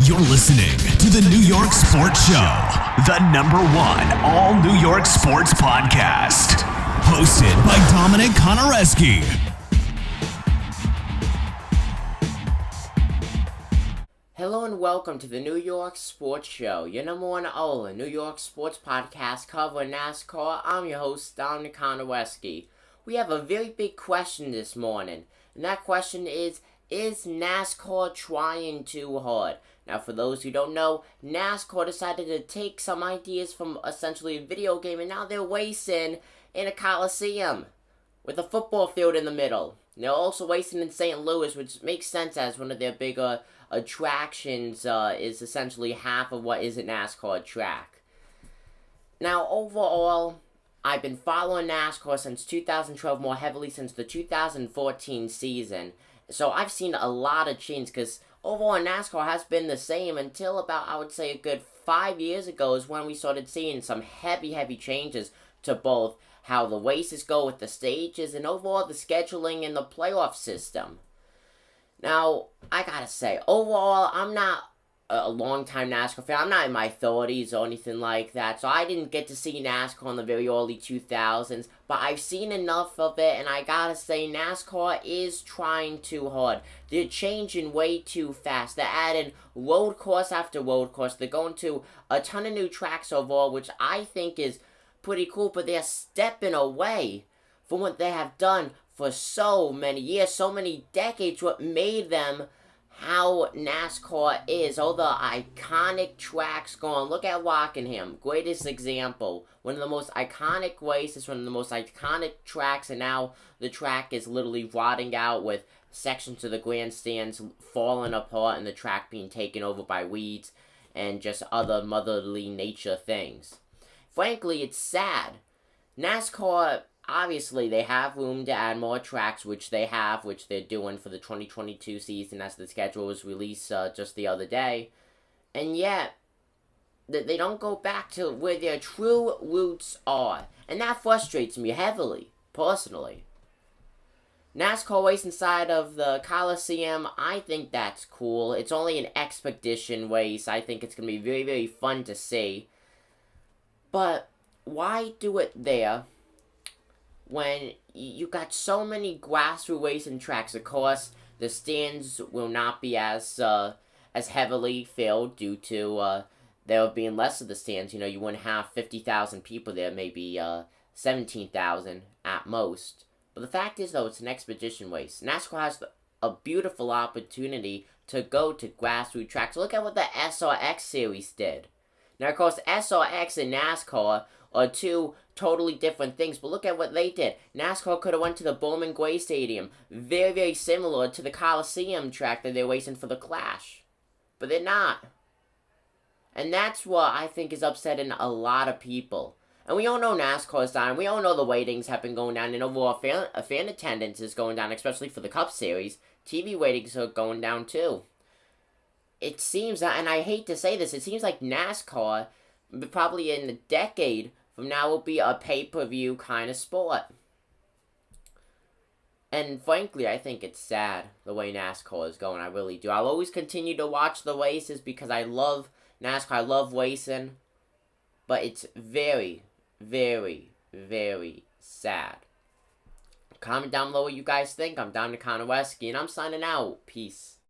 You're listening to the New York Sports Show, the #1 all New York sports podcast. Hosted by Dominic Konareski. Hello and welcome to the New York Sports Show, your #1 all New York sports podcast covering NASCAR. I'm your host, Dominic Konareski. We have a very big question this morning, and that question is NASCAR trying too hard? Now, for those who don't know, NASCAR decided to take some ideas from essentially a video game, and now they're racing in a coliseum with a football field in the middle. And they're also racing in St. Louis, which makes sense as one of their bigger attractions is essentially half of what is a NASCAR track. Now, overall, I've been following NASCAR since 2012, more heavily since the 2014 season. So I've seen a lot of change, because overall NASCAR has been the same until about, I would say, a good 5 years ago is when we started seeing some heavy changes to both how the races go with the stages and overall the scheduling and the playoff system. Now, I gotta say, overall, I'm not a long-time NASCAR fan. I'm not in my 30s or anything like that, so I didn't get to see NASCAR in the very early 2000s, but I've seen enough of it, and I gotta say, NASCAR is trying too hard. They're changing way too fast. They're adding road course after road course. They're going to a ton of new tracks overall, which I think is pretty cool, but they're stepping away from what they have done for so many years, so many decades, what made them how NASCAR is. All the iconic tracks going. Look at Rockingham, greatest example. One of the most iconic races, one of the most iconic tracks, and now the track is literally rotting out with sections of the grandstands falling apart and the track being taken over by weeds and just other motherly nature things. Frankly, it's sad. NASCAR, obviously, they have room to add more tracks, which they have, which they're doing for the 2022 season as the schedule was released just the other day. And yet, they don't go back to where their true roots are. And that frustrates me heavily, personally. NASCAR race inside of the Coliseum, I think that's cool. It's only an expedition race. I think it's going to be very fun to see. But why do it there when you got so many grassroots racing tracks? Of course, the stands will not be as heavily filled due to there being less of the stands. You know, you wouldn't have 50,000 people there, maybe 17,000 at most. But the fact is, though, it's an expedition race. NASCAR has a beautiful opportunity to go to grassroots tracks. Look at what the SRX series did. Now, of course, SRX and NASCAR are two totally different things, but look at what they did. NASCAR could have went to the Bowman Gray Stadium, very similar to the Coliseum track that they're racing for the Clash. But they're not. And that's what I think is upsetting a lot of people. And we all know NASCAR's down. We all know the ratings have been going down, and overall fan attendance is going down, especially for the Cup Series. TV ratings are going down too. It seems, and I hate to say this, it seems like NASCAR, probably in a decade from now, will be a pay-per-view kind of sport. And frankly, I think it's sad the way NASCAR is going. I really do. I'll always continue to watch the races because I love NASCAR. I love racing. But it's very sad. Comment down below what you guys think. I'm Dominic Konareski, and I'm signing out. Peace.